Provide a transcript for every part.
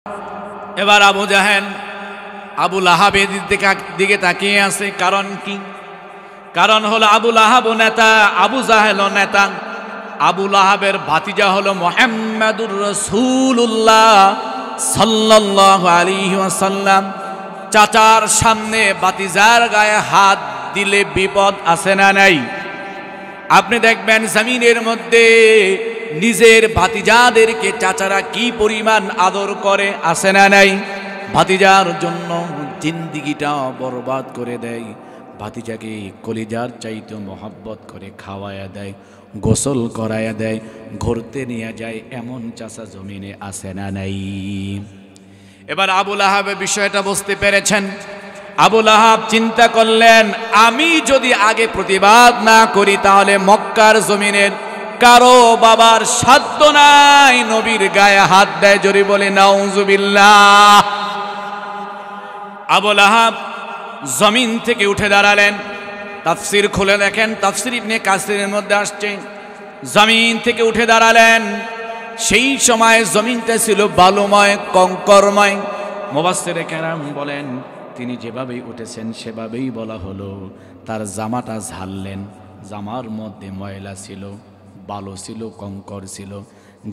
এবার আবু জাহেল আবু লাহাবের দিকে তাকিয়ে আছে। কারণ কি? কারণ হলো আবু লাহাব নেতা, আবু জাহেল নেতা। আবু লাহাবের ভাতিজা হলো মুহাম্মাদুর রাসূলুল্লাহ সাল্লাল্লাহু আলাইহি ওয়াসাল্লাম। চাচার সামনে ভাতিজার গায়ে হাত দিলে বিপদ আছে না নাই? আপনি দেখবেন জমিনের মধ্যে নিজের ভাতিজাদেরকে চাচারা কি পরিমাণ আদর করে, আছে না নাই? ভাতিজার জন্য জিন্দিগিটা বরবাদ করে দেয়, ভাতিজাকে কলিজার চাইতে মহব্বত করে খাওয়ায়া দেয়, গোসল করায়া দেয়, ঘুরতে নিয়ে যায়, এমন চাচা জমিনে আছে না নাই? এবার আবু লাহাব বিষয়টা বুঝতে পেরেছেন। আবু লাহাব চিন্তা করলেন, আমি যদি আগে প্রতিবাদ না করি তাহলে মক্কার জমিনের কারো বাবার সাধ্য নাই নবীর গায়ে হাত দেয়। জোরে বলে নাউজুবিল্লাহ। আবু লাহাব জমিন থেকে উঠে দাঁড়ালেন। তাফসির খুলে দেখেন, তাফসির ইবনে কাসিরের মধ্যে আসছে, জমিন থেকে উঠে দাঁড়ালেন। সেই সময় জমিনটা ছিল বালুময়, কঙ্করময়। মুফাসসিরে কেরাম বলেন, তিনি যেভাবেই উঠেছেন সেভাবেই বলা হলো। তার জামাটা ঝাড়লেন, জামার মধ্যে ময়লা ছিল, বালু ছিল, কঙ্কর ছিল।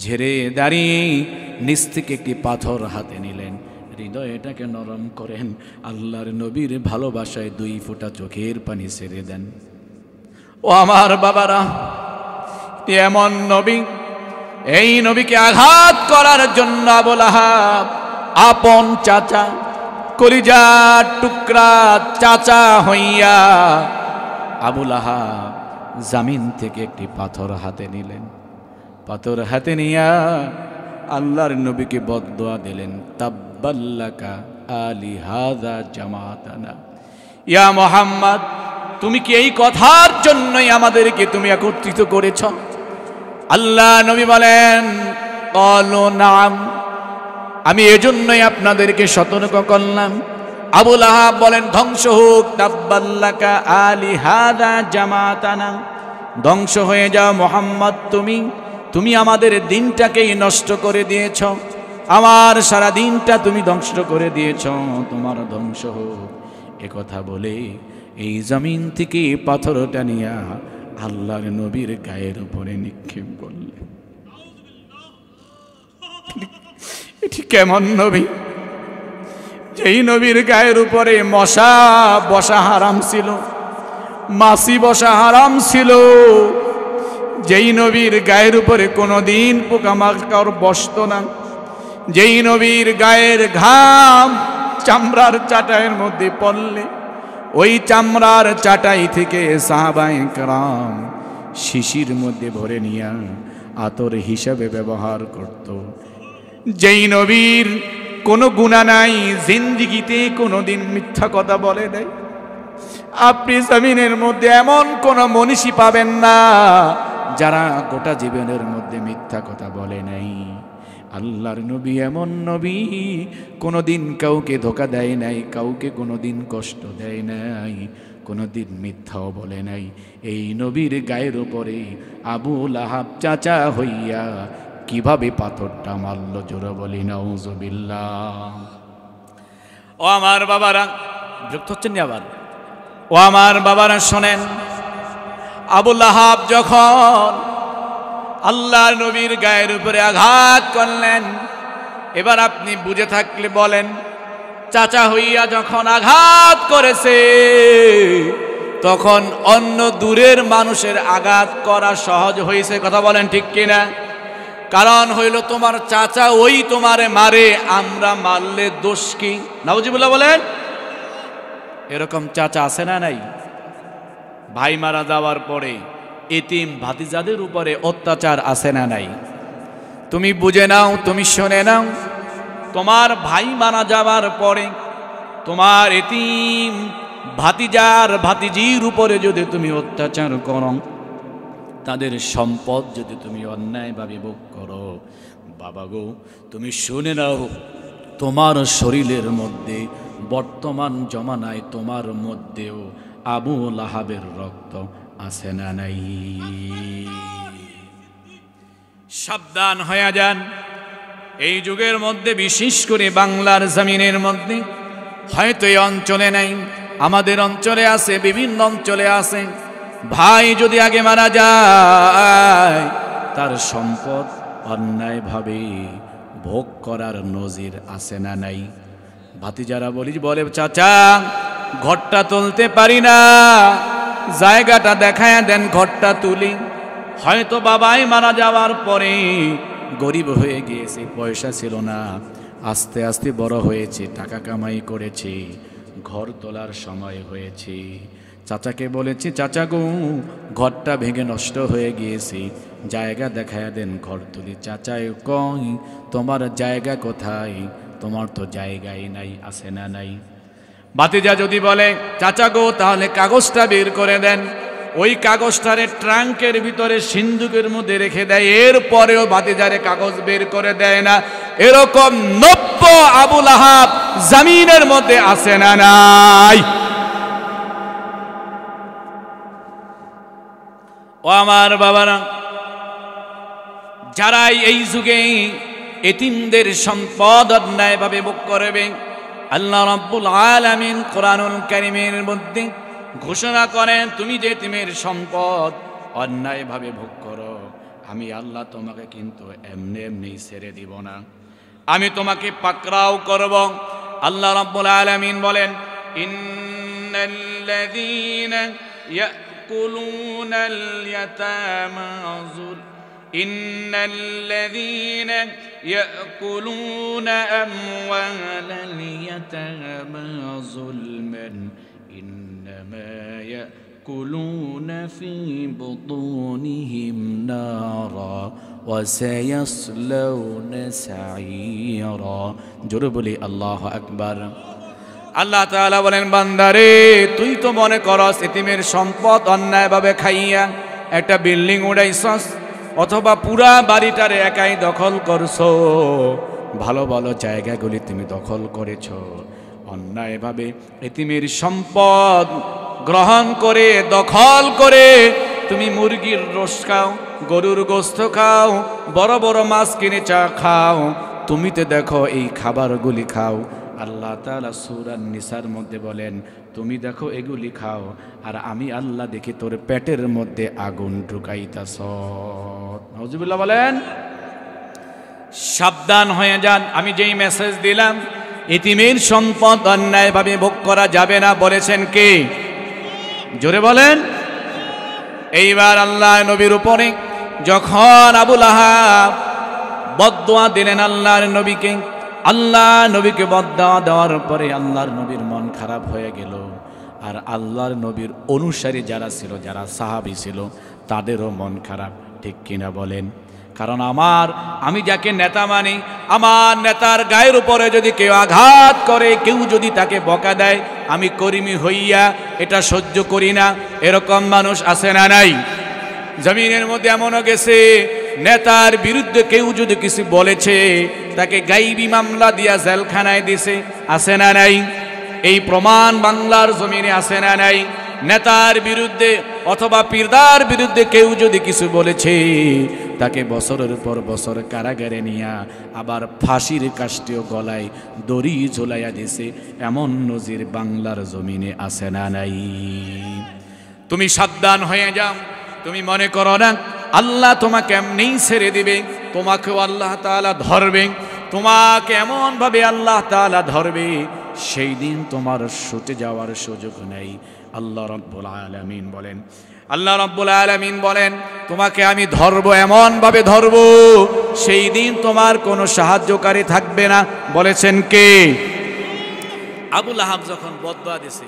ঝেড়ে দাঁড়িয়ে নিচ থেকে একটি পাথর হাতে নিলেন, হৃদয়টাকে নরম করেন, আল্লাহর নবীর ভালোবাসায় 2 ফোঁটা চোখের পানি ছেড়ে দেন। ও আমার বাবারা, এমন নবী, এই নবীকে আঘাত করার জন্য আবু লাহাব আপন চাচা, কলিজার টুকরা চাচা হইয়া আবু লাহাব জামিন থেকে একটি পাথর হাতে নিলেন। পাথর হাতে নিয়া আল্লাহর নবীকে বদদুয়া দিলেন, তাব্বাল্লাকা আলি হাযা জামাতানা। ইয়া মুহাম্মদ, তুমি কি এই কথার জন্যই আমাদেরকে তুমি একত্রিত করেছ? আল্লাহ নবী বলেন, ক্বালু নাম, আমি এজন্যই আপনাদেরকে সতর্ক করলাম। আবু লাহাব বলেন, ধ্বংস হোক, তাব্বাল্লাকা আলি হাযা জামাতানা, ধ্বংস হয়ে যাও মুহাম্মদ, তুমি আমাদের দিনটাকেই নষ্ট করে দিয়েছ, আমার সারা দিনটা তুমি ধ্বংস করে দিয়েছ, তোমার ধ্বংস হোক। একথা বলে এই জমিন থেকে পাথরটা নিয়ে আল্লাহর নবীর গায়ের উপরে নিক্ষেপ করলে। এটি কেমন নবী? যেই নবীর গায়ের উপরে মশা বসা হারাম ছিল, মাছি বসা হারাম ছিল, যেই নবীর গায়ের উপরে কোনোদিন পোকামাকড় বসতো না, যেই নবীর গায়ের ঘাম চামড়ার চাটাইয়ের মধ্যে পড়লে ওই চামড়ার চাটাই থেকে সাহাবায়ে কেরাম শিশির মধ্যে ভরে নিয়ে আতর হিসাবে ব্যবহার করত, যেই নবীর কোনো গুনাহ নাই, জিন্দেগিতে কোনোদিন মিথ্যা কথা বলে নাই, আপনি জমিনের মধ্যে এমন কোন মনীষী পাবেন না যারা গোটা জীবনের মধ্যে মিথ্যা কথা বলে নাই। আল্লাহর নবী এমন নবী, কোনোদিন কাউকে ধোকা দেয় নাই, কাউকে কোনোদিন কষ্ট দেয় নাই, কোনোদিন মিথ্যাও বলে নাই। এই নবীর গায়ের উপরে আবু লাহাব চাচা হইয়া কিভাবে পাথরটা মারল, জোরে বলি নাউজুবিল্লাহ। ও আমার বাবারা, বিরক্ত হচ্ছেন না আবার? ও আমার বাবারা শোনেন, আবু লাহাব যখন আল্লাহর নবীর গায়ের উপরে আঘাত করলেন, এবার আপনি বুঝে থাকলে বলেন, চাচা হইয়া যখন আঘাত করেছে তখন অন্য দূরের মানুষের আঘাত করা সহজ হয়েছে, কথা বলেন ঠিক কিনা? কারণ হইল তোমার চাচা ওই তোমারে মারে, আমরা মারলে দোষ কি? নাউজুবিল্লাহ বলেন। এরকম চাচা আছে না নাই? ভাই মারা যাওয়ার পরে এতিম ভাতিজাদের উপরে অত্যাচার আছে না নাই? তুমি বুঝে নাও, তুমি শুনে নাও, তোমার ভাই মারা যাওয়ার পরে তোমার এতিম ভাতিজার ভাতিজির উপরে যদি তুমি অত্যাচার করো, তাদের সম্পদ যদি তুমি অন্যায়ভাবে ভোগ করো, বাবা গো তুমি শুনে নাও, তোমার শরীরের মধ্যে বর্তমান জমানায় তোমার মধ্যেও আবু লাহাবের রক্ত আছে না নাই? সাবধান হয়ে যান। এই যুগের মধ্যে বিশেষ করে বাংলার জমিনের মধ্যে হয়তো এই অঞ্চলে নাই, আমাদের অঞ্চলে আছে, বিভিন্ন অঞ্চলে আছে। ভাই যদি আগে মারা যায়, তার সম্পদ অন্যায়ভাবে ভোগ করার নজির আছে না নাই? ভাতিজারা বলে চাচা ঘরটা তুলতে পারি না, জায়গাটা দেখায় দেন, ঘরটা তুলি। হয়তো বাবাই মারা যাওয়ার পরে গরিব হয়ে গিয়েছে, পয়সা ছিল না, আস্তে আস্তে বড় হয়েছে, টাকা কামাই করেছে, ঘর তোলার সময় হয়েছে। চাচাকে বলেছি, চাচা গো ঘরটা ভেঙে নষ্ট হয়ে গিয়েছে, জায়গা দেখায় দেন, ঘর তুলি। চাচাই কই তোমার জায়গা কোথায়? তোমার তো জায়গাই নাই, আছে না নাই? ভাতিজা যদি বলে চাচা গো তাহলে কাগজটা বের করে দেন, ওই কাগজটারে ট্রাঙ্কের ভিতরে সিন্ধুকের মধ্যে রেখে দেয়, এরপরেও ভাতিজারে কাগজ বের করে দেয় না। এরকম 90 আবুল আহাব জমিনের মধ্যে আছে না নাই? ও আমার বাবারা, যারা এই যুগে এতিমদের সম্পদ অন্যায়ভাবে ভোগ করবে, আল্লাহ রাব্বুল আলামিন কোরআনুল কারীমের মধ্যে ঘোষণা করেন, তুমি যে এতিমের সম্পদ অন্যায়ভাবে ভোগ করো, আমি আল্লাহ তোমাকে কিন্তু এমনি এমনি ছেড়ে দিব না, আমি তোমাকে পাকড়াও করব। আল্লাহ রাব্বুল আলামিন বলেন, ইন্নাল্লাযীনা ইয়াকুলুনাল ইয়াতামা إن الذين يأكلون أموال اليتامى ظلما إنما يأكلون في بطونهم نارا وسيصلون سعيرا جربلي الله أكبر আল্লাহ তাআলা বলেন, বান্দারে তুই তো মনে করস এতিমের সম্পদ অন্যায়ভাবে খাইয়া একটা বিল্ডিং উড়াইছস, অথবা পুরা বাড়িটারে একাই দখল করছো, ভালো ভালো জায়গাগুলি তুমি দখল করেছ, অন্যায়ভাবে এতিমের সম্পদ গ্রহণ করে দখল করে তুমি মুরগির রোস খাও, গরুর গোস্ত খাও, বড় বড় মাছ কিনে চা খাও, তুমি তো দেখো এই খাবারগুলি খাও। আল্লাহ তাআলা সূরা নিসার মধ্যে বলেন, তুমি দেখো এগুলি খাও, আর আমি আল্লাহ দেখি তোর পেটের মধ্যে আগুন ঢুকাইতাছ। নাউজুবিল্লাহ বলেন। সাবধান হয়ে যান। আমি যেই মেসেজ দিলাম, এতিমের সম্পদ অন্যায়ভাবে ভোগ করা যাবে না, বলেছেন কে? জোরে বলেন। এইবার আল্লাহ নবীর উপরে যখন আবুল আহাব বদদোয়া দিলেন আল্লাহর নবীকে, আল্লাহ নবীকে বদদোয়া দেওয়ার পরে আল্লাহর নবীর মন খারাপ হয়ে গেল, আর আল্লাহর নবীর অনুসারী যারা ছিল, যারা সাহাবী ছিল, তাদেরও মন খারাপ, ঠিক কিনা বলেন? কারণ আমি যাকে নেতা মানি, আমার নেতার গায়ের উপরে যদি কেউ আঘাত করে, কেউ যদি তাকে বকা দেয়, আমি কর্মী হইয়া এটা সহ্য করি না। এরকম মানুষ আছে না নাই? জমিনের মধ্যে এমনও গেছে, নেতার বিরুদ্ধে কেউ যদি কিছু বলেছে, তাকে গাইবি মামলা দিয়া জেলখানায় দিছে, আছে না নাই? এই প্রমাণ বাংলার জমিনে আছে না নাই? নেতার বিরুদ্ধে অথবা পীরদার বিরুদ্ধে কেউ যদি কিছু বলেছে, তাকে বছরের পর বছর কারাগারে নিয়া আবার ফাঁসির কাষ্ঠীয় গলায় দড়ি ঝোলাইয়া দিছে, এমন নজির বাংলার জমিনে আছে না নাই? তুমি সাবধান হয়ে যাও। তুমি মনে করো না আল্লাহ তোমাকে এমনিই ছেড়ে দিবে, তোমাকেও আল্লাহ তাআলা ধরবে, তোমাকে এমনভাবে আল্লাহ তাআলা ধরবে, সেই দিন তোমার ছুটে যাওয়ার সুযোগ নেই। আল্লাহ রাব্বুল আলামিন বলেন, আল্লাহ রাব্বুল আলামিন বলেন, তোমাকে আমি ধরবো, এমনভাবে ধরবো, সেই দিন তোমার কোনো সাহায্যকারী থাকবে না। বলেছেন কে? আবুল আহাব যখন বদদোয়া দিছে,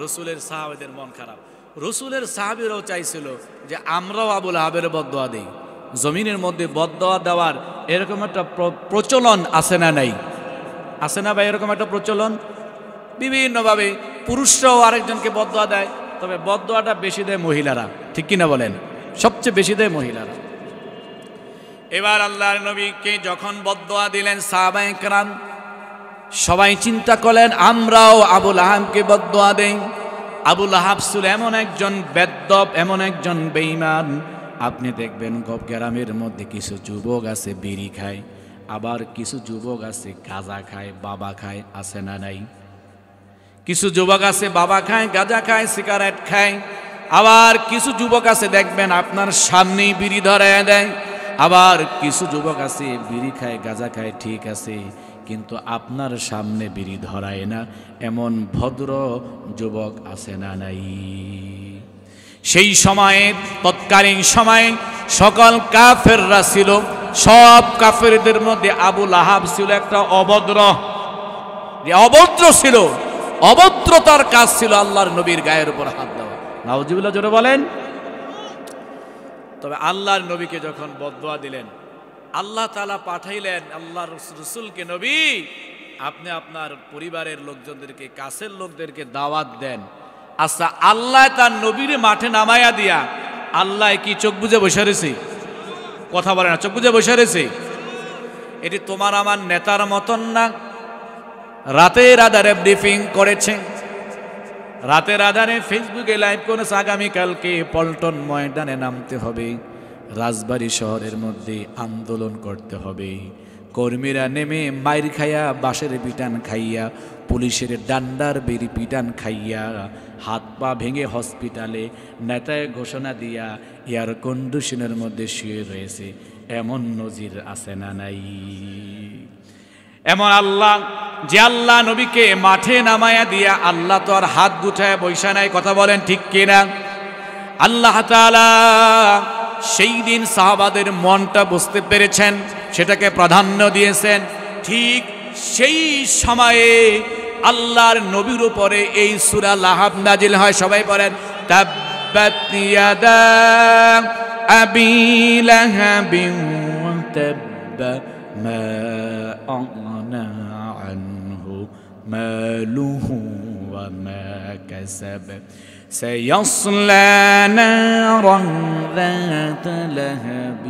রাসূলের সাহাবীদের মন খারাপ। রাসূলের সাহাবীরাও চাইছিল যে আমরাও আবুল আহাবের বদদোয়া দেই। জমিনের মধ্যে বদদোয়া দেওয়ার এরকম একটা প্রচলন আছে না নাই? আছে না ভাই? এরকম একটা প্রচলন বিভিন্নভাবে, পুরুষরাও আরেকজনকে বদদোয়া দেয়, তবে বদদোয়াটা বেশি দেয় মহিলারা, ঠিক কিনা বলেন? সবচেয়ে বেশি দেয় মহিলারা। এবার আল্লাহর নবীকে যখন বদদোয়া দিলেন, সাহাবায়ে কেরাম সবাই চিন্তা করলেন আমরাও আবুল আহাবকে বদদোয়া দেই। আবুল আহাব ছিল এমন একজন বেদ্যপ, এমন একজন বেঈমান। আপনি দেখবেন গ্রামের মধ্যে কিছু যুবক আছে বিড়ি খায়, আবার কিছু যুবক আছে গাঁজা খায়, বাবা খায়, আছে না নাই? কিছু যুবক আছে বাবা খায়, গাঁজা খায়, সিগারেট খায়। আবার কিছু যুবক আছে দেখবেন আপনার সামনেই বিড়ি ধরায় দেয়। আবার কিছু যুবক আছে বিড়ি খায়, গাঁজা খায়, ঠিক আছে, কিন্তু আপনার সামনে বিড়ি ধরায় না। এমন ভদ্র যুবক আছে না নাই? সেই সময়ে, তৎকালীন সময়ে সকল কাফেররা ছিল। সব কাফেরদের মধ্যে আবু লাহাব ছিল একটা অভদ্র, অভদ্র ছিল। অভদ্রতার কাজ ছিল আল্লাহর নবীর গায়ের উপর হাত দেওয়া। নাউজুবিল্লাহ জোরে বলেন। তবে আল্লাহর নবীকে যখন বদদুয়া দিলেন, আল্লাহ তাআলা পাঠাইলেন আল্লাহর রাসূলকে, নবী আপনি আপনার পরিবারের লোকজনদেরকে, কাছের লোকদেরকে দাওয়াত দেন। আচ্ছা, আল্লাহ তার নবীর মাঠে নামায়া দিয়া আল্লাহ কি চোখ বুজে বসে রয়েছে? কথা বলে না, চোখ বুজে বসে রয়েছে? এটি তোমার আমার নেতার মতন না। রাতের আধারে ব্রিফিং করেছে, রাতের আধারে ফেসবুকে লাইভ করেছে, আগামীকালকে পল্টন ময়দানে নামতে হবে, রাজবাড়ী শহরের মধ্যে আন্দোলন করতে হবে। কর্মীরা নেমে মাইর খাইয়া, বাঁশের পিটান খাইয়া, পুলিশের ডান্ডার বেরি পিটান খাইয়া, হাত পা ভেঙে হসপিটালে নেতায় ঘোষণা দিয়া এয়ার কন্ডিশনের মধ্যে শুয়ে রয়েছে। এমন নজির আছে না নাই? এমন আল্লাহ, যে আল্লাহ নবীকে মাঠে নামায়া দিয়া আল্লাহ তো আর হাত গুটায় বৈশা নাই। কথা বলেন ঠিক কিনা? আল্লাহ তাআলা সেই দিন সাহাবাদের মনটা বুঝতে পেরেছেন, সেটাকে প্রাধান্য দিয়েছেন। ঠিক সেই সময়ে আল্লাহর নবীর উপরে এই সূরা লাহাব নাজিল হয়। সবাই বলেন তাব্বাত ইয়াদা আবি লাহাবিন ওয়া তাব্বা মা আগনা আনহু মালুহু ওয়া মা কাসাব سيصلى نارا ذات لهب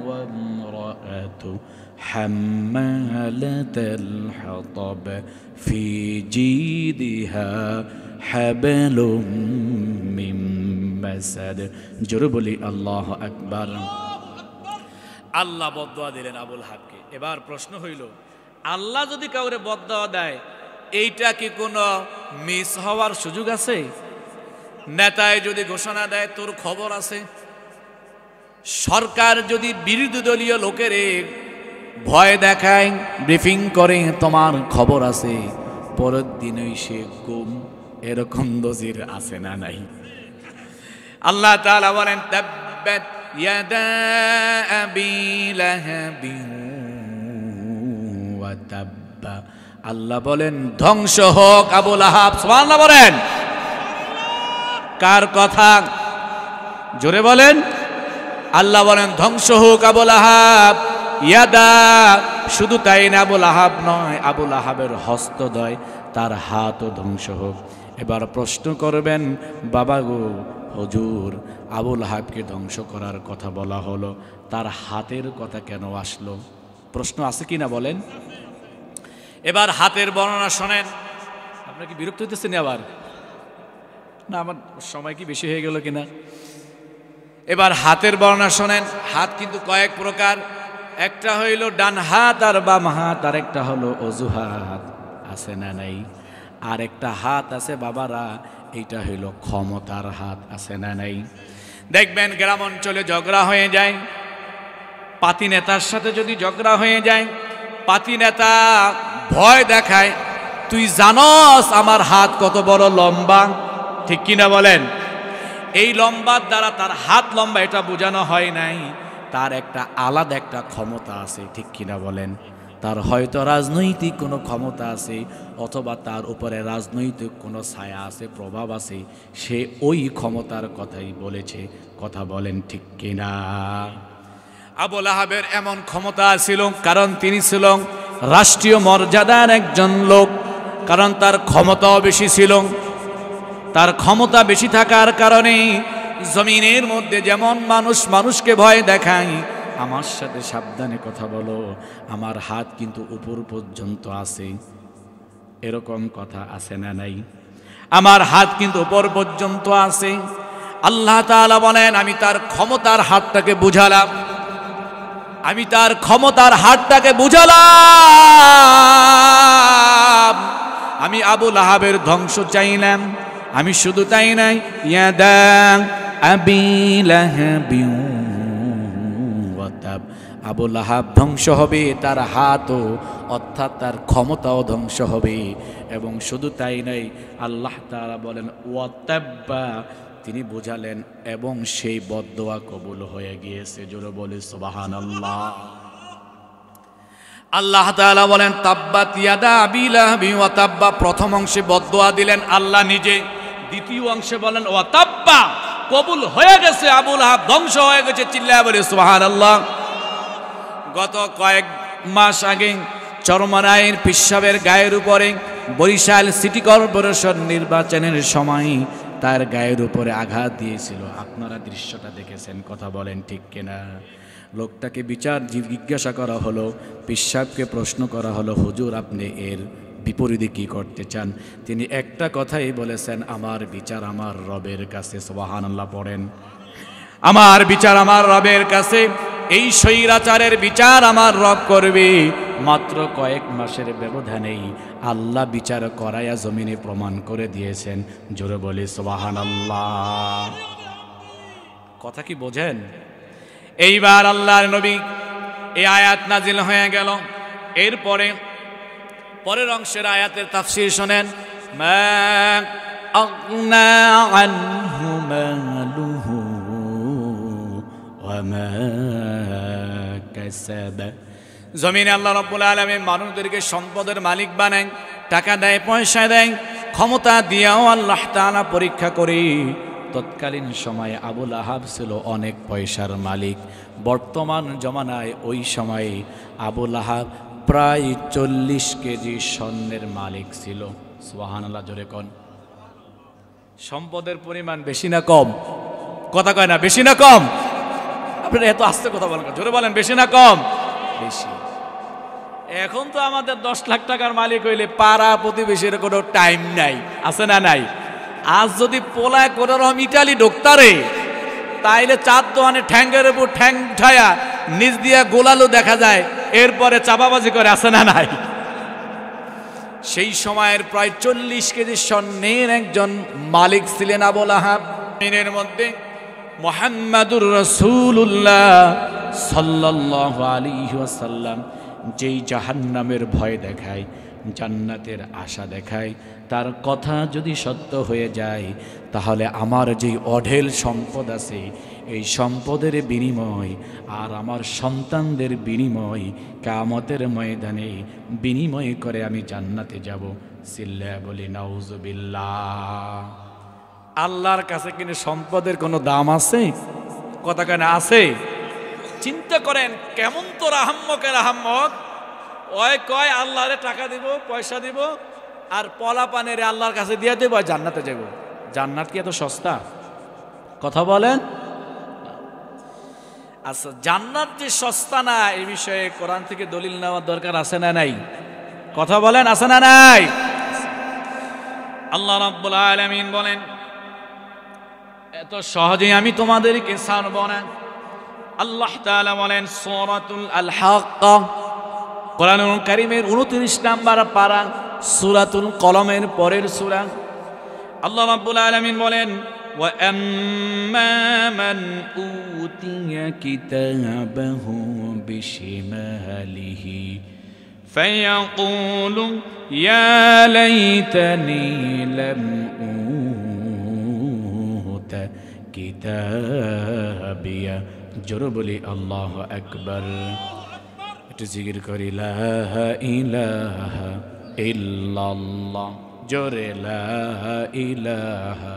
وامرأته حمالة الحطب في جيدها حبل من مسد جربلي الله أكبر আল্লাহ বদদুয়া দিলেন আবুল হাবকে। এবার প্রশ্ন হইল, আল্লাহ যদি কাউরে বদদুয়া দেয়, এইটা কি কোনো মিস হওয়ার সুযোগ আছে? নেতায় যদি ঘোষণা দেয়, তোর খবর আছে? সরকার যদি বিরোধী দলীয় লোকের ভয় দেখায়, ব্রিফিং করে, তোমার খবর আছে, পরের দিনই সে গুম, এরকম নজির আছে না নাই? আল্লাহ তাআলা বলেন তাব্বাত ইয়াদা আবি লাহাবিন ওয়া তাব্বা। আল্লাহ বলেন ধ্বংস হোক আবু লাহাব। সুবহানাল্লাহ বলেন। কার কথা? জোরে বলেন। আল্লাহ বলেন ধ্বংস হোক আবু লাহাব। ইয়াদা, শুধু তাই না, আবু লাহাব নয়, আবু লাহাবের হস্তদ্বয়, তার হাতও ধ্বংস হোক। এবার প্রশ্ন করবেন, বাবা গো হুজুর, আবু লাহাবকে ধ্বংস করার কথা বলা হলো, তার হাতের কথা কেন আসলো? প্রশ্ন আছে কি না বলেন? এবার হাতের বর্ণনা শোনেন। আপনার কি বিরক্ত হইতেছেন আবার? না, আমার সময় কি বেশি হয়ে গেল কিনা? এবার হাতের বর্ণনা শোনেন। হাত কিন্তু কয়েক প্রকার। একটা হইল ডান হাত আর বাম হাত, আর একটা হলো অজুহাত, আছে না নাই? আর একটা হাত আছে বাবারা, এইটা হইল ক্ষমতার হাত, আছে না নাই? দেখবেন গ্রাম অঞ্চলে ঝগড়া হয়ে যায়, পাতি নেতার সাথে যদি ঝগড়া হয়ে যায়, পাতি নেতা ভয় দেখায়, তুই জানস আমার হাত কত বড় লম্বা, ঠিক কিনা বলেন? এই লম্বার দ্বারা তার হাত লম্বা এটা বোঝানো হয় নাই, তার একটা আলাদা একটা ক্ষমতা আছে, ঠিক কিনা বলেন? তার হয়তো রাজনৈতিক কোনো ক্ষমতা আছে, অথবা তার উপরে রাজনৈতিক কোনো ছায়া আছে, প্রভাব আছে, সে ওই ক্ষমতার কথাই বলেছে। কথা বলেন ঠিক কিনা? আবু লাহাবের এমন ক্ষমতা ছিল, কারণ তিনি ছিল রাষ্ট্রীয় মর্যাদার একজন লোক, কারণ তার ক্ষমতাও বেশি ছিল। তার ক্ষমতা বেশি থাকার কারণে জমিনের মধ্যে যেমন মানুষ মানুষকে ভয় দেখায়, আমার সাথে সাবধানে কথা বলো, আমার হাত কিন্তু উপর পর্যন্ত আছে, এরকম কথা আছে না নাই? আমার হাত কিন্তু উপর পর্যন্ত আছে। আল্লাহ তাআলা বলেন আমি তার ক্ষমতার হাতটাকে বুঝালাম। আমি তার ক্ষমতার হাতটাকে বুঝালাম। আমি আবু লাহাবের ধ্বংস চাইলাম। আমি শুধু তাই নাই, ইয়াদা আবি লাহাবি ওয়া তাব, আবু লাহাব ধ্বংস হবে, তার হাতও অর্থাৎ তার ক্ষমতাও ধ্বংস হবে। এবং শুধু তাই নাই, আল্লাহ তাআলা বলেন ওয়া তাব্বা, তিনি বোঝালেন এবং সেই বদদোয়া কবুল হয়ে গিয়েছে। জোরে বলি সুবহানাল্লাহ। আল্লাহ তাআলা বলেন তাব্বাত ইয়াদা আবি লাহাবি ওয়া তাব্বা, প্রথম অংশে বদদোয়া দিলেন আল্লাহ নিজে, দ্বিতীয় অংশে বলেন ওয়া তাব্বা, কবুল হয়ে গেছে, আবু লাহাব ধ্বংস হয়ে গেছে। চিল্লায়া বলি সুবহানাল্লাহ। গত কয়েক মাস আগে চরমনাইয়ের পিসাবের গায়ের উপরে বরিশাল সিটি কর্পোরেশন নির্বাচনের সময় তার গায়ের উপরে আঘাত দিয়েছিল। আপনারা দৃশ্যটা দেখেছেন, কথা বলেন ঠিক কিনা? লোকটাকে বিচার জিজ্ঞাসা করা হলো, পিসাবকে প্রশ্ন করা হলো, হুজুর আপনি এর বিপরীতে কি করতে চান? তিনি একটা কথাই বলেছেন, আমার বিচার আমার রবের কাছে। সুবহানাল্লাহ পড়েন। আমার বিচার আমার রবের কাছে, এই স্বৈরাচারের বিচার আমার রব করবে। মাত্র কয়েক মাসের ব্যবধানেই আল্লাহ বিচার করায়া জমিনে প্রমাণ করে দিয়েছেন। জোরে বলি সুবহানাল্লাহ। কথা কি বোঝেন? এইবার আল্লাহর নবী এই আয়াত নাজিল হয়ে গেল। এরপরে পরের অংশের আয়াতের তাফসীর শোনেন, মা আগনা আনহু মালুহু ওয়া মা কাসাবা। জমিনে আল্লাহ রাব্বুল আলামিন মানুষদেরকে সম্পদের মালিক বানায়, টাকা দেয়, পয়সা দেয়, ক্ষমতা দিয়েও আল্লাহ তাআলা পরীক্ষা করে। তৎকালীন সময়ে আবু লাহাব ছিল অনেক পয়সার মালিক। বর্তমান জমানায় ওই সময়ে আবু লাহাব প্রায় 40 কেজি স্বর্ণের মালিক ছিল। সুবহানাল্লাহ জোরে কোন। সম্পদের পরিমাণ বেশি না কম? কথা কয় না, বেশি না কম? আপনারা এত আস্তে কথা বলেন, জোরে বলেন, বেশি না কম? বেশি। এখন তো আমাদের 10 লাখ টাকার মালিক হইলে পাড়া প্রতিবেশীর কোনো টাইম নাই, আছে না নাই? আজ যদি পোলায় কোনো রকম ইটালি ঢুকতারে, তাইলে চার দোয়ানে ঠ্যাঙ্গের উপর ঠ্যাং উঠায়া নিচ দিয়া গোলালো দেখা যায়, এরপরে চাপাবাজি করে, আছে না নাই? সেই সময়ের প্রায় 40 কেজি স্বর্ণের একজন মালিক ছিলেন আবু লাহাব। এর মধ্যে মুহাম্মাদুর রাসূলুল্লাহ সাল্লাল্লাহু আলাইহি ওয়াসাল্লাম যেই জাহান্নামের ভয় দেখায়, জান্নাতের আশা দেখায়, তার কথা যদি সত্য হয়ে যায়, তাহলে আমার যেই অঢেল সম্পদ আছে, এই সম্পদের বিনিময় আর আমার সন্তানদের বিনিময় কিয়ামতের ময়দানে বিনিময় করে আমি জান্নাতে যাব। সিল্লা বলি নাউজুবিল্লাহ। আল্লাহর কাছে কিন্তু সম্পদের কোনো দাম আছে? কথা কেন আছে? চিন্তা করেন, কেমন তো রাহাম্মকের আহাম্মক, ওই কয় আল্লাহরে টাকা দিব, পয়সা দিব, আর পলা পানের আল্লাহর কাছে দিয়ে দেব, জান্নাতে যাব। জান্নাত কি এত সস্তা? কথা বলেন। আচ্ছা, জান্নাত যে সস্তা না, এই বিষয়ে কোরআন থেকে দলিল নেওয়ার দরকার আছে না নাই? কথা বলেন, আছে না নাই? আল্লাহ রাব্বুল আলামিন বলেন, এত সহজে আমি তোমাদেরকে ছাড়ব না। আল্লাহ তাআলা বলেন সূরাতুল আল হাক্কা, কোরআনুল কারীমের 29 নাম্বার পারা, সূরাতুল কলমের পরের সূরা। আল্লাহ রাব্বুল আলামিন বলেন, ওয়া আম্মা মান উতিয়া কিতাবাহু বিশিমালিহি ফায়াকুলু ইয়া লাইতানি লাম উতা কিতাবিয়া। জোরে বলি আল্লাহু আকবার। একটু জিকির করি, লা ইলাহা ইল্লাল্লাহ। জোরে লা ইলাহা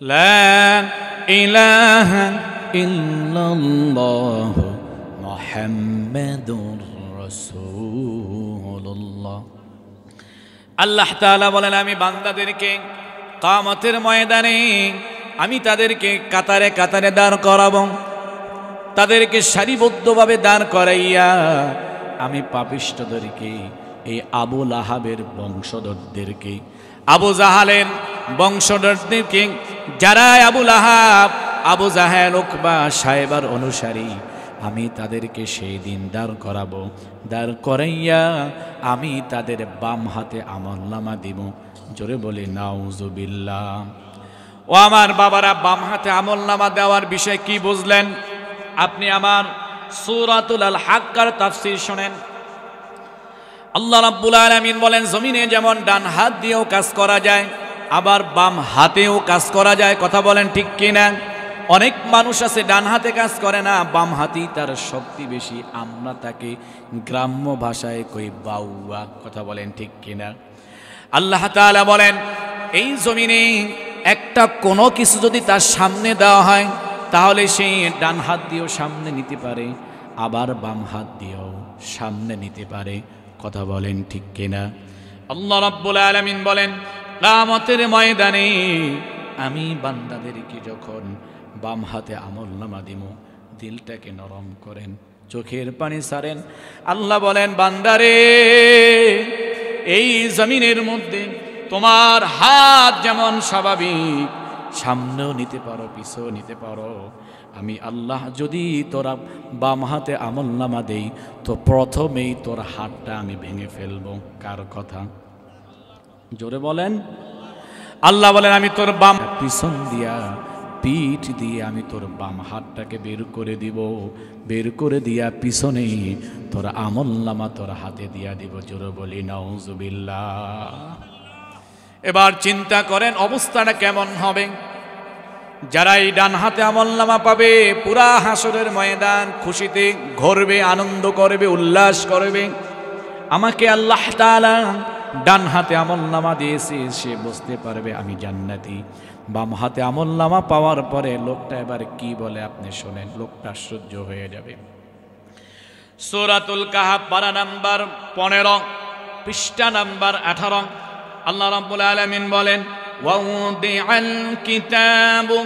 লা ইলাহা ইল্লাল্লাহ মুহাম্মাদুর রাসূলুল্লাহ। আল্লাহ তাআলা বলেন, আমি বান্দাদেরকে কিয়ামতের ময়দানে আমি তাদেরকে কাতারে কাতারে দাঁড় করাবো, তাদেরকে সারিবদ্ধভাবে দাঁড় করাইয়া আমি পাপিষ্ঠদেরকে এই আবু লাহাবের বংশধরদেরকে, আবু জাহালের বংশধরদেরকে, যারা আবু লাহাব, আবু জাহেল, উকবা, সাহেবার অনুসারী, আমি তাদেরকে সেই দিন দাঁড় করাবো। দাঁড় করাইয়া আমি তাদের বাম হাতে আমলনামা দিব। জোরে বলি নাউজুবিল্লাহ। ও আমার বাবারা, বাম হাতে আমলনামা দেওয়ার বিষয় কি বুঝলেন? আপনি আমার সূরাতুল আল হাক্কার তাফসীর শুনেন। আল্লাহ রাব্বুল আলামিন বলেন, জমিনে যেমন ডান হাত দিয়েও কাজ করা যায়, আবার বাম হাতেও কাজ করা যায়। কথা বলেন ঠিক কিনা? অনেক মানুষ আছে ডান হাতে কাজ করে না, বাম হাতেই তার শক্তি বেশি। আমরা তাকে গ্রাম্য ভাষায় কই বাউয়া। কথা বলেন ঠিক কিনা? আল্লাহ তাআলা বলেন, এই জমিনে একটা কোনো কিছু যদি তার সামনে দেওয়া হয়, তাহলে সেই ডান হাত দিয়েও সামনে নিতে পারে, আবার বাম হাত দিয়েও সামনে নিতে পারে। কথা বলেন ঠিক কিনা? আল্লাহ রাব্বুল আলামিন বলেন, কিয়ামতের ময়দানে আমি বান্দাদেরকে যখন বাম হাতে আমলনামা দিব, দিলটাকে নরম করেন, চোখের পানি ছাড়েন। আল্লাহ বলেন, বান্দারে, এই জমিনের মধ্যে তোমার হাত যেমন স্বাভাবিক, সামনেও নিতে পারো, পিছেও নিতে পারো। আমি আল্লাহ যদি তোরা বাম হাতে আমলনামা দেই, তো প্রথমেই তোর হাতটা আমি ভেঙে ফেলবো। কার কথা? জোরে বলেন। আল্লাহ বলেন, আমি তোর বাম পিছন দিয়া, পিঠ দিয়ে আমি তোর বাম হাতটাকে বের করে দিব। বের করে দিয়া পিছনে তোর আমলনামা তোর হাতে দিয়া দিব। জোরে বলি নাউজুবিল্লাহ। এবার চিন্তা করেন অবস্থাটা কেমন হবে। যারা এই ডান হাতে আমলনামা পাবে, পুরা হাসরের ময়দান খুশিতে ঘুরবে, আনন্দ করবে, উল্লাস করবে। আমাকে আল্লাহ তাআলা ডান হাতে আমলনামা দিয়েছে, সে বুঝতে পারবে আমি জান্নাতি। বাম হাতে আমলনামা পাওয়ার পরে লোকটা এবার কি বলে আপনি শোনেন, লোকটা আশ্চর্য হয়ে যাবে। সূরাতুল কাহাফ পারা নাম্বার 15, পৃষ্ঠা নাম্বার 18। আল্লাহ রাব্বুল আলামিন বলেন, ওয়াউদিআল কিতাবু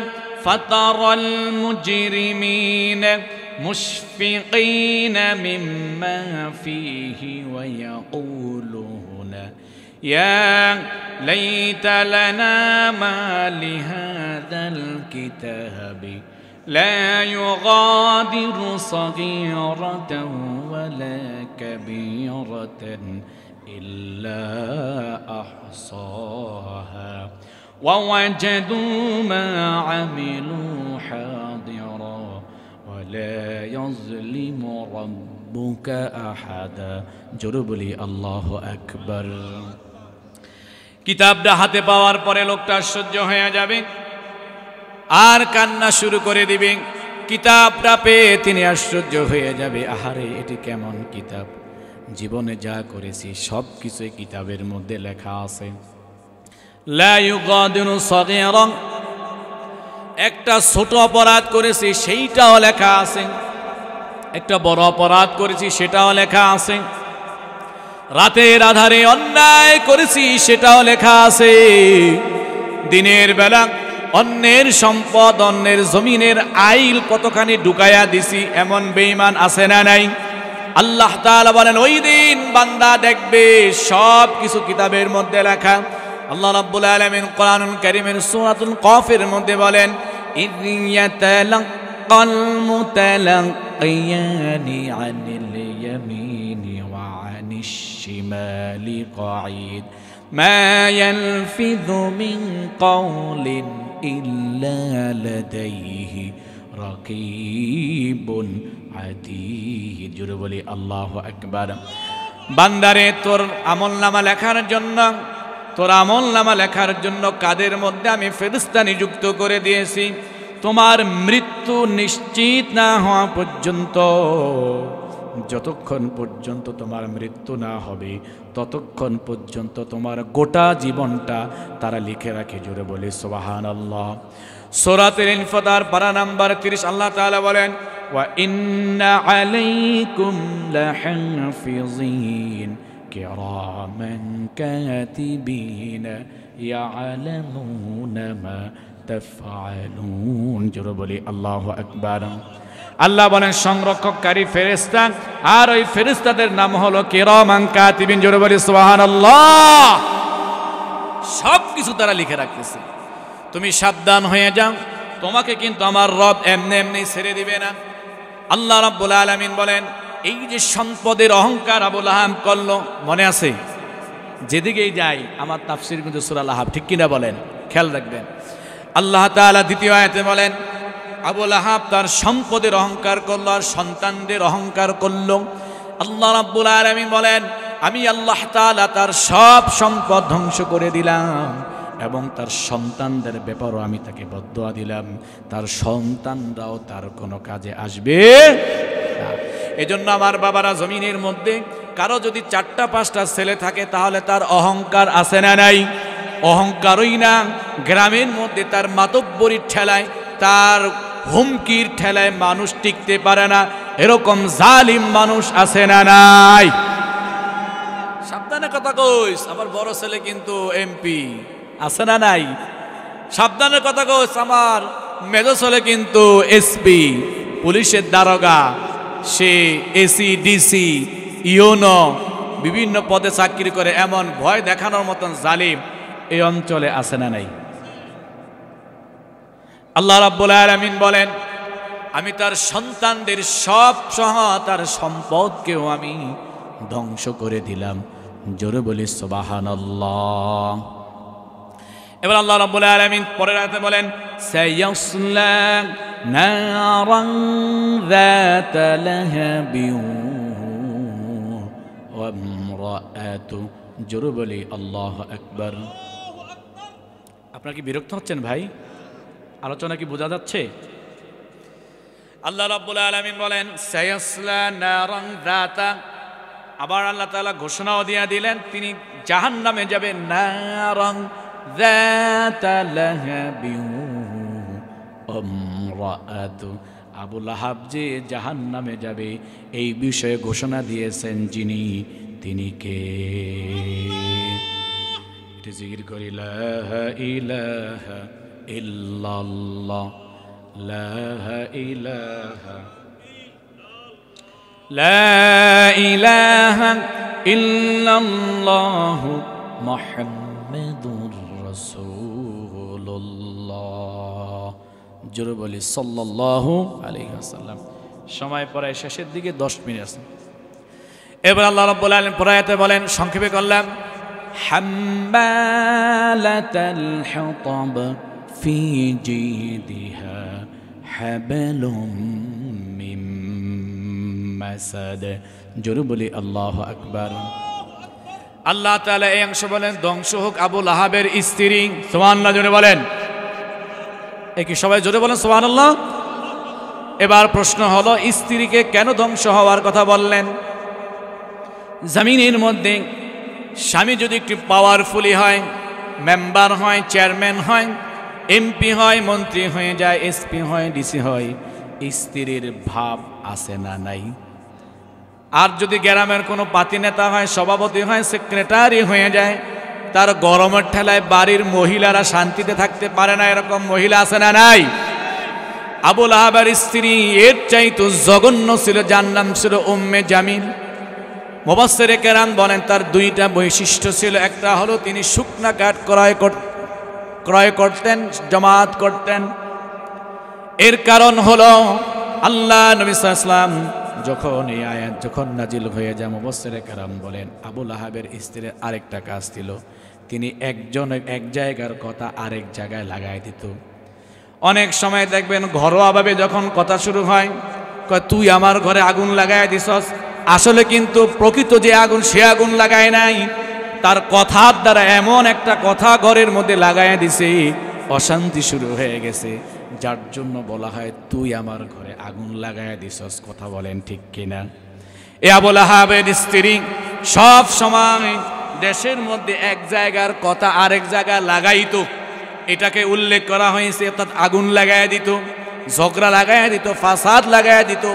ফাতারাল মুজরিমিনা মুশফিকিনা মিম্মা ফীহি ওয়া ইয়াকুলুনা ইয়া লাইতা লানা মা লিহাযাল কিতাবি লা ইউগাদিরু সগীরাতান ওয়ালা কাবীরাতান إلا أحصاها ووجدوا ما عملوا حاضرا ولا يظلم ربك أحدا جرب لي الله أكبر। কিতাবটা হাতে পাওয়ার পরে লোকটা আশ্চর্য হয়ে যাবে আর কান্না শুরু করে দিবে। কিতাবটা পেয়ে তিনি আশ্চর্য হয়ে যাবে, আহারে এটি কেমন কিতাব, জীবনে যা করেছি সব কিছুই কিতাবের মধ্যে লেখা আছে। লা ইউগাদিরু সগীরা, একটা ছোট অপরাধ করেছি সেইটাও লেখা আছে, একটা বড় অপরাধ করেছি সেটাও লেখা আছে, রাতের আধারে অন্যায় করেছি সেটাও লেখা আছে, দিনের বেলা অন্যের সম্পদ, অন্যের জমিনের আইল কতখানি ঢুকাইয়া দিছি, এমন বেঈমান আছে না নাই? আল্লাহ তাআলা বলেন, ওই দিন বান্দা দেখবে সব কিছু কিতাবের মধ্যে লেখা। আল্লাহ রাব্বুল আলামিন কোরআনুল কারীমের সূরাতুল কফের মধ্যে বলেন, ইয ইয়াতালাক্কাল মুতালাক্কিয়ানি আনিল ইয়ামিনি ওয়া আনিশ শিমালি কাঈদ মা ইয়ালফিযু মিন কাওলিন ইল্লা লাদাইহি রাকীবুন আতীদ। জোরে বলি আল্লাহু আকবার। বান্দারে, তোর আমলনামা লেখার জন্য, তোর আমলনামা লেখার জন্য কাদের মধ্যে আমি ফেরেশতা নিযুক্ত করে দিয়েছি। তোমার মৃত্যু নিশ্চিত না হওয়া পর্যন্ত, যতক্ষণ পর্যন্ত তোমার মৃত্যু না হবে ততক্ষণ পর্যন্ত তোমার গোটা জীবনটা তারা লিখে রাখে। জোরে বলি সুবহানাল্লাহ। সূরাতুল ইনফিতার পারা নাম্বার 30 আল্লাহ তাআলা বলেন, ওয়া ইন্না আলাইকুম লাহাফিযিন কিরামান কাতিবিন ইয়ালামুনা মা তাফআলুন। জোরে বলি আল্লাহু আকবার। আল্লাহ বলেন সংরক্ষককারী ফেরেশতা, আর ওই ফেরেশতাদের নাম হলো কিরামান কাতিবিন। জোরে বলি সুবহানাল্লাহ। সব কিছু তারা লিখে রাখতেছে। তুমি সাবধান হয়ে যাও, তোমাকে কিন্তু আমার রব এমনি এমনি ছেড়ে দিবে না। আল্লাহ রাব্বুল আলামিন বলেন, এই যে সম্পদের অহংকার আবু লাহাব করলো, মনে আছে? যেদিকেই যাই আমার তাফসীর কিন্তু সূরা লাহাব, ঠিক কিনা বলেন? খেয়াল রাখবেন। আল্লাহ তাআলা দ্বিতীয় আয়াতে বলেন, আবু লাহাব তার সম্পদের অহংকার করলো আর সন্তানদের অহংকার করলো। আল্লাহ রাব্বুল আলামিন বলেন, আমি আল্লাহ তাআলা তার সব সম্পদ ধ্বংস করে দিলাম এবং তার সন্তানদের ব্যাপারও আমি তাকে বদদুয়া দিলাম, তার সন্তানরাও তার কোনো কাজে আসবে না। এজন্য আমার বাবারা, জমিনের মধ্যে কারো যদি 4টা-5টা ছেলে থাকে তাহলে তার অহংকার আছে না নাই? অহংকারই না, গ্রামের মধ্যে তার মাতব্বরির ঠেলায়, তার হুমকির ঠেলায় মানুষ টিকতে পারে না, এরকম জালিম মানুষ আছে না নাই? সাবধানে কথা কইস, আমার বড় ছেলে কিন্তু এমপি, আছে না নাই? সাবধানে কথা কইস, আমার মেজো ছেলে কিন্তু এসপি, পুলিশের দারোগা, সে এসি, ডিসি, ইউনো বিভিন্ন পদে চাকরি করে, এমন ভয় দেখানোর মতন জালিম এই অঞ্চলে আছে না নাই? আল্লাহ রাব্বুল আলামিন বলেন, আমি তার সন্তানদের সব সহ তার সম্পদকেও আমি ধ্বংস করে দিলাম। জোরে বলি সুবহানাল্লাহ। এবার আল্লাহ রাব্বুল আলামিন পরের আয়াতে বলেন, সায়াসলা নারান যাতা লাহাবিন ওয়া ইমরাআতু। জোরে বলি আল্লাহু আকবার। আপনারা কি বিরক্ত হচ্ছেন ভাই? আলোচনা কি বোঝা যাচ্ছে? আল্লাহ রাব্বুল আলামিন বলেন, সায়াসলা নারান যাতা, আবার আল্লাহ তাআলা ঘোষণাও দিয়ে দিলেন তিনি জাহান্নামে যাবেন। নারান যাতা লাহাবিন ওয়া ইমরাআতু, আবু লাহাব যে জাহান্নামে যাবে এই বিষয়ে ঘোষণা দিয়েছেন যিনি, তিনি কে? এটি জিকির করি, লা ইলাহা ইল্লাল্লাহ, লা ইলাহা, লা ইলাহা ইল্লাল্লাহ মুহাম্মাদুর রাসূলুল্লাহ। জোরে বলি সাল্লাল্লাহু আলাইহি ওয়াসাল্লাম। সময় প্রায় শেষের দিকে, 10 মিনিট আছে। এবার আল্লাহ রাব্বুল আলামিন পরায়াতে বলেন, সংক্ষেপে করলাম, হাম্মালাতাল হাতাব ফি জিদিহা হাবলুম মিন মাসাদ। জোরে বলি আল্লাহু আকবার। আল্লাহ তাআলা এই অংশ বলেন, ধ্বংস হোক আবু লাহাবের স্ত্রী। সুবহানাল্লাহ, জোরে বলেন। কি সবাই জোরে বলেন সুবহানাল্লাহ। এবার প্রশ্ন হলো, স্ত্রীকে কেন ধ্বংস হওয়ার কথা বললেন? জমিনের মধ্যে স্বামী যদি একটু পাওয়ারফুলি হয়, মেম্বার হয়, চেয়ারম্যান হয়, এমপি হয়, মন্ত্রী হয়ে যায়, এসপি হয়, ডিসি হয়, স্ত্রীর ভাব আছে না নাই? আর যদি গ্রামের কোনো পাতি নেতা হয়, সভাপতি হয়, সেক্রেটারি হয়ে যায়, তার গরমের ঠেলায় বাড়ির মহিলারা শান্তিতে থাকতে পারে না, এরকম মহিলা আছে না নাই? আবু লাহাবের স্ত্রী এর চাইতো জঘন্য ছিল, যার নাম ছিল উম্মে জামিল। মুফাসসিরে কেরাম বলেন তার 2টা বৈশিষ্ট্য ছিল। একটা হলো তিনি শুকনা কাঠ ক্রয় করতেন, জমাত করতেন। এর কারণ হলো আল্লাহ নবী সাল্লাল্লাহু আলাইহি ওয়াসাল্লাম যখন এই আয়াত যখন নাজিল হয়ে যায়, মুফাসসিরে কেরাম বলেন আবু লাহাবের স্ত্রীর আরেকটা কাজ ছিল, তিনি এক জায়গার কথা আরেক জায়গায় লাগাই দিত। অনেক সময় দেখবেন ঘরোয়াভাবে যখন কথা শুরু হয়, কয় তুই আমার ঘরে আগুন লাগাই দিছস, আসলে কিন্তু প্রকৃত যে আগুন সে আগুন লাগায় নাই, তার কথার দ্বারা এমন একটা কথা ঘরের মধ্যে লাগাই দিছে, অশান্তি শুরু হয়ে গেছে, যার জন্য বলা হয় তুই আমার ঘরে আগুন লাগাই দিছস। কথা বলেন ঠিক কিনা? এ আবু লাহাবের স্ত্রী সব সময় দেশের মধ্যে এক জায়গার কথা আরেক জায়গায় লাগাইতো, এটাকে উল্লেখ করা হয়েছে, অর্থাৎ আগুন লাগাই দিত, ঝগড়া লাগাই দিত, ফাসাদ লাগাই দিত।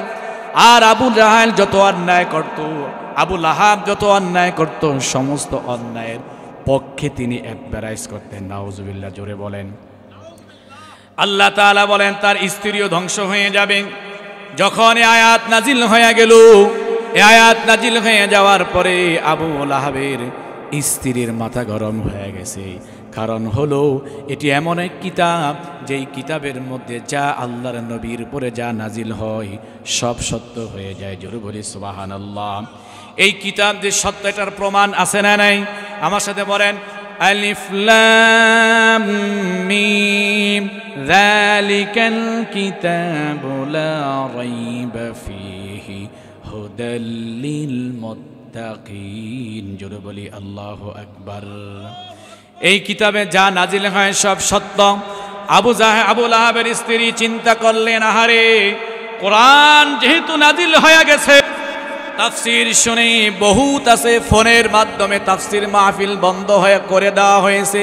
আর আবু জাহেল যত অন্যায় করত, আবু লাহাব যত অন্যায় করত, সমস্ত অন্যায়ের পক্ষে তিনি অ্যাডভাইস করতেন। নাউজুবিল্লাহ, জোরে বলেন। আল্লাহ তাআলা বলেন তার স্ত্রীও ধ্বংস হয়ে যাবে। যখন এই আয়াত নাজিল হয়ে গেল, এই আয়াত নাজিল হয়ে যাওয়ার পরে আবু লাহাবের স্ত্রীর মাথা গরম হয়ে গেছে। কারণ হলো এটি এমন এক কিতাব, যেই কিতাবের মধ্যে যা আল্লাহর নবীর উপরে যা নাজিল হয় সব সত্য হয়ে যায়। জোরে বলি সুবহানাল্লাহ। এই কিতাব যে সত্য, এটার প্রমাণ আছে না নাই? আমার সাথে বলেন, আলিফ লাম মিম যালিকাল কিতাবু লা রাইবা ফীহি হুদাল লিল মুত্তাকিন। জোরে বলি আল্লাহু আকবার। এই কিতাবে যা নাজিল হয় সব সত্য। আবু লাহাবের স্ত্রী চিন্তা করলেন, আহারে, কোরআন যেহেতু নাজিল হয়ে গেছে, তাফসীর শুনে বহুত আছে, ফোনের মাধ্যমে তাফসীর মাহফিল বন্ধ হয়ে করে দেওয়া হয়েছে,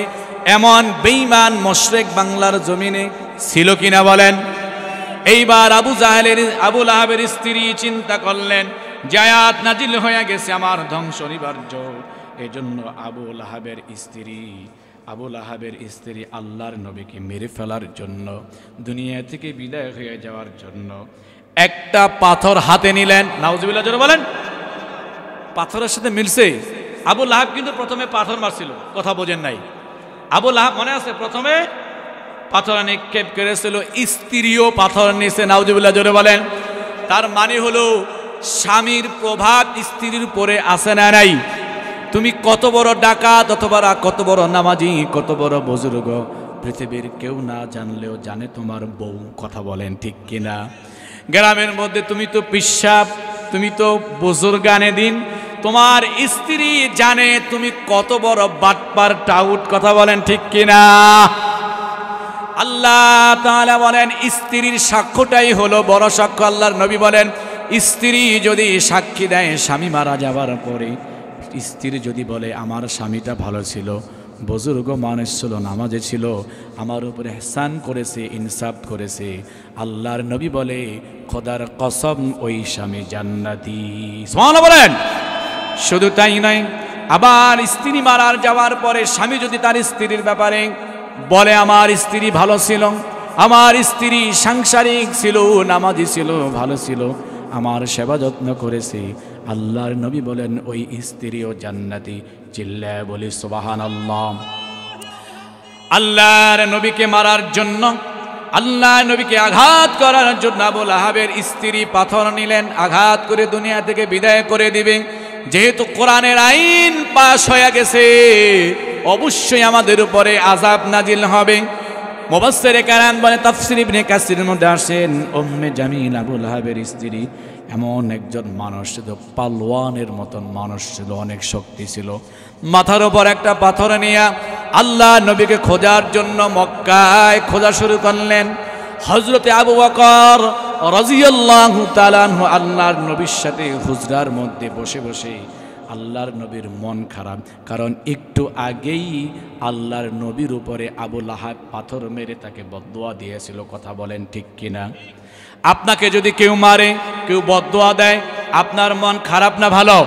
এমন বেঈমান মুশরিক বাংলার জমিনে ছিল কিনা বলেন? এইবার আবু লাহাবের স্ত্রী চিন্তা করলেন, যে আয়াত নাজিল হয়ে গেছে আমার ধ্বংস অনিবার্য। এই জন্য আবু লাহাবের স্ত্রী আল্লাহর নবীকে মেরে ফেলার জন্য, দুনিয়া থেকে বিদায় হয়ে যাওয়ার জন্য একটা পাথর হাতে নিলেন। নাউজুবিল্লাহ জোরে বলেন। পাথরের সাথে মিলছে। আবু লাহাব কিন্তু প্রথমে পাথর মারছিল, কথা বোঝেন নাই? আবু লাহাব মনে আছে, প্রথমে পাথর নিক্ষেপ করেছিল, স্ত্রীও পাথর নিয়েছে। নাউজুবিল্লাহ জোরে বলেন। তার মানে হলো স্বামীর প্রভাব স্ত্রীর উপরে আছে না নাই? তুমি কত বড় ডাকাত অথবা কত বড় নামাজি, কত বড় বুজুর্গ, পৃথিবীর কেউ না জানলেও জানে তোমার বউ। কথা বলেন ঠিক কিনা? গ্রামের মধ্যে তুমি তো পিশাব, তুমি তো বুজুর্গানে দিন, তোমার স্ত্রী জানে তুমি কত বড় বাটপার টাউট। কথা বলেন ঠিক কিনা? আল্লাহ তাআলা বলেন স্ত্রীর সাক্ষ্যটাই হলো বড় সাক্ষ্য। আল্লাহর নবী বলেন, স্ত্রী যদি সাক্ষী দেয় স্বামী মারা যাবার পরে, স্ত্রী যদি বলে আমার স্বামীটা ভালো ছিল, বুজুর্গ মানুষ ছিল, নামাজে ছিল, আমার উপরে ইহসান করেছে, ইনসাফ করেছে, আল্লাহর নবী বলে খোদার কসম ওই স্বামী জান্নাতি। সুবহানাল্লাহ বলেন। শুধু তাই নয়, আবার স্ত্রী মারা যাওয়ার পরে স্বামী যদি তার স্ত্রীর ব্যাপারে বলে আমার স্ত্রী ভালো ছিল, আমার স্ত্রী সাংসারিক ছিল, নামাজি ছিল, ভালো ছিল, আমার সেবা যত্ন করেছে, আল্লাহর নবী বলেন ওই স্ত্রীও জান্নাতি। চিল্লায় বলি সুবহানাল্লাহ। আল্লাহর নবীকে মারার জন্য, আল্লাহর নবীকে আঘাত করার জন্য আবু লাহাবের স্ত্রী পাথর নিলেন, আঘাত করে দুনিয়া থেকে বিদায় করে দিবে। যেহেতু কোরআনের আইন পাশ হয়ে গেছে, অবশ্যই আমাদের উপরে আযাব নাজিল হবে। মুফাসসিরে কেরাম বলে, তাফসীর ইবনে কাসিরের মধ্যে আসেন, উম্মে জামিল আবু লাহাবের স্ত্রী এমন একজন মানুষ ছিল, পালওয়ানের মতন মানুষ ছিল, অনেক শক্তি ছিল। মাথার উপর একটা পাথর নিয়ে আল্লাহ নবীকে খোঁজার জন্য মক্কায় খোঁজা শুরু করলেন। হযরতে আবু বকর রাদিয়াল্লাহু তাআলা আনহু আল্লাহর নবীর সাথে হুজরার মধ্যে বসে বসে, আল্লাহর নবীর মন খারাপ, কারণ একটু আগেই আল্লাহর নবীর উপরে আবু লাহাব পাথর মেরে তাকে বদদুয়া দিয়েছিল। কথা বলেন ঠিক কিনা? আপনাকে যদি কেউ মারে, কেউ বদদুয়া দেয়, আপনার মন খারাপ না ভালো?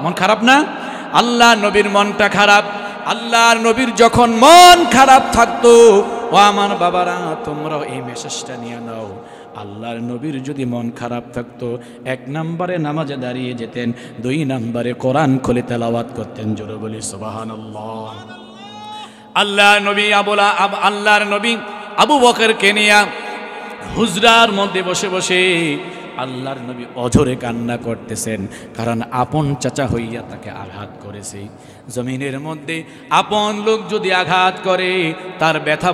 মন খারাপ না? আল্লাহর নবীর মনটা খারাপ। আল্লাহর নবীর যখন মন খারাপ থাকতো, ও আমার বাবারা তোমরাও এই মেসেজটা নিয়ে নাও, আল্লাহর নবীর যদি মন খারাপ থাকতো, 1 নম্বরে নামাজে দাঁড়িয়ে যেতেন, 2 নম্বরে কোরআন খুলে তেলাওয়াত করতেন। জোরে বলি সুবহানাল্লাহ। আল্লাহর নবী আবু বকরকে নিয়ে হুজরার মধ্যে বসে বসে আল্লাহর নবী অঝরে কান্না করতেছেন, কারণ আপন চাচা হইয়া তাকে আঘাত করেছে। জমিনের মধ্যে আপন লোক যদি আঘাত করে, তার ব্যথা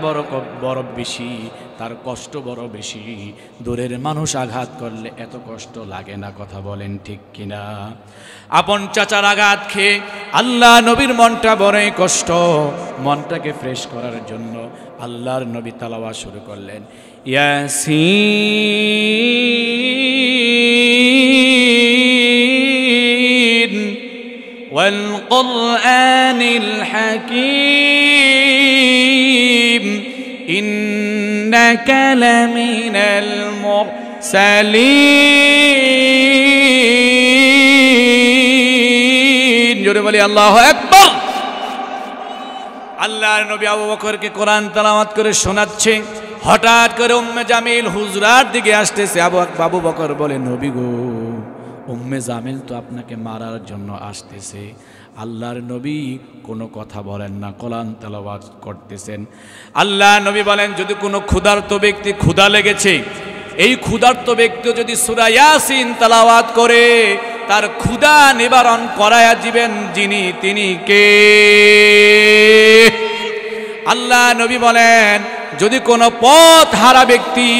বড় বেশি, তার কষ্ট বড় বেশি। দূরের মানুষ আঘাত করলে এত কষ্ট লাগে না। কথা বলেন ঠিক কিনা? আপন চাচার আঘাত খেয়ে আল্লাহ নবীর মনটা বড়ই কষ্ট। মনটাকে ফ্রেশ করার জন্য আল্লাহর নবী তেলাওয়াত শুরু করলেন, ইয়াসিন ওয়াল কুরআনিল হাকীম ইন্নাকা লামিনাল মুরসালিন। জোরে বলি আল্লাহু আকবার। আল্লাহর নবী আবু বকরকে কোরআন তেলাওয়াত করে শোনাচ্ছে। হঠাৎ করে উম্মে জামিল হুজরার দিকে আসতেছে। আবু বকর বলে, নবী গো, উম্মে জামিল তো আপনাকে মারার জন্য আসতেছে। আল্লাহর নবী কোনো কথা বলেন না, কোরআন তেলাওয়াত করতেছেন। আল্লাহ নবী বলেন, যদি কোনো ক্ষুধার্ত ব্যক্তি, ক্ষুধা লেগেছে, এই ক্ষুধার্ত ব্যক্তি যদি সূরা ইয়াসিন তেলাওয়াত করে, তার ক্ষুধা নিবারণ করায়া দিবেন যিনি, তিনি কে? আল্লাহ নবী বলেন, যদি কোনো পথ হারা ব্যক্তি,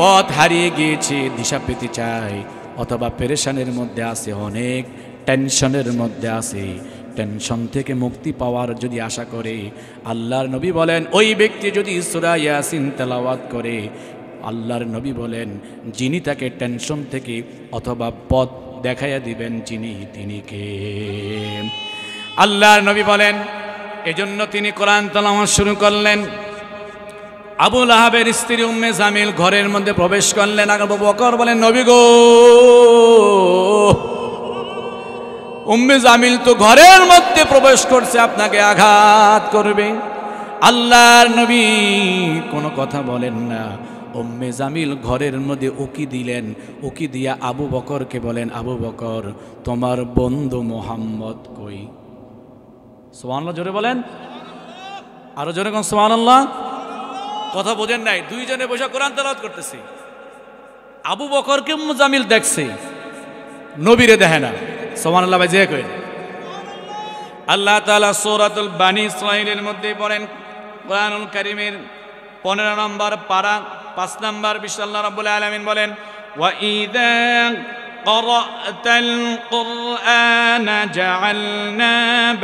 পথ হারিয়ে গিয়েছে, দিশা পেতে চায়, অথবা পেরেশানের মধ্যে আছে, অনেক টেনশনের মধ্যে আছে, টেনশন থেকে মুক্তি পাওয়ার যদি আশা করে, আল্লাহর নবী বলেন ওই ব্যক্তি যদি সূরা ইয়াসিন তেলাওয়াত করে, আল্লাহর নবী বলেন যিনি তাকে টেনশন থেকে অথবা পথ দেখাইয়া দিবেন যিনি, তিনি কে? আল্লাহর নবী বলেন, এজন্য তিনি কোরআন তেলাওয়াত শুরু করলেন। আবু লাহাবের স্ত্রী উম্মে জামিল ঘরের মধ্যে প্রবেশ করলেন। আবু বকর বলেন, নবী গো, উম্মে জামিল তো ঘরের মধ্যে প্রবেশ করছে, আপনাকে আঘাত করবে। আল্লাহর নবী কোনো কথা বলেন না। উম্মে জামিল ঘরের মধ্যে উকি দিলেন। উকি দিয়া আবু বকরকে বলেন, আবু বকর, তোমার বন্ধু মুহাম্মদ কই? সুবহানাল্লাহ, জোরে বলেন, আরো জোরে কোন সুবহানাল্লাহ। কথা বোঝেন নাই? দুইজনে বসে কোরআন তেলাওয়াত করতেছে। আবু বকরকে উম্মে জামিল দেখছে, নবীরে দেখে না। সুবহানাল্লাহ ভাই, যে কই। আল্লাহ তাআলা সূরাতুল বানী ইসরাঈলের মধ্যে পড়েন, কোরআনুল কারীমের 15 নম্বর পারা 5 নম্বর বিষয়, আল্লাহ রাব্বুল আলামিন বলেন, ওয়া ইযা ক্বারা'তাল কুরআনা জা'আলনা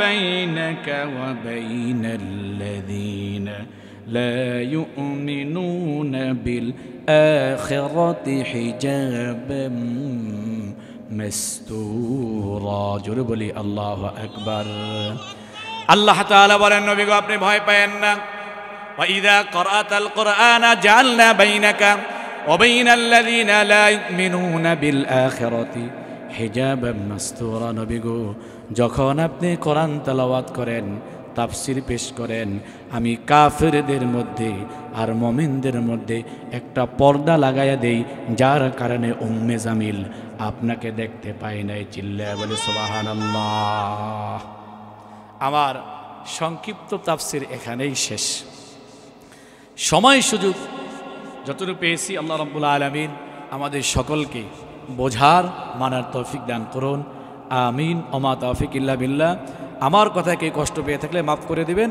বাইনাকা ওয়া বাইনাল্লাযীনা লা ইউমিনুনা বিল আখিরাতি হিজাবাম মাসতুরা। জোরে বলি আল্লাহু আকবার। আল্লাহ তাআলা বলেন, নবী গো, আপনি ভয় পায়েন না। ওয়া ইযা ক্বারা'তাল কুরআনা জা'আলনা বাইনাকা ওয়া বাইনাল্লাযীনা লা ইউমিনুনা বিল আখিরাতি হিজাবাম মাসতুরা। নবী গো, যখন আপনি কোরআন তেলাওয়াত করেন, তাফসীর পেশ করেন, আমি কাফেরদের মধ্যে আর মুমিনদের মধ্যে একটা পর্দা লাগাইয়া দেই, যার কারণে উম্মে জামিল আপনাকে দেখতে পায় নাই। চিল্লায়া বলে সুবহানাল্লাহ। আমার সংক্ষিপ্ত তাফসীর এখানেই শেষ। সময় সুযোগ যতটুকু পেয়েছি, আল্লাহ রাব্বুল আলামিন আমাদের সকলকে বোঝার, মানার তৌফিক দান করুন। আমিন। ওমা তৌফিক ইল্লা বিল্লাহ। আমার কথায় কে কষ্ট পেয়ে থাকলে মাফ করে দিবেন।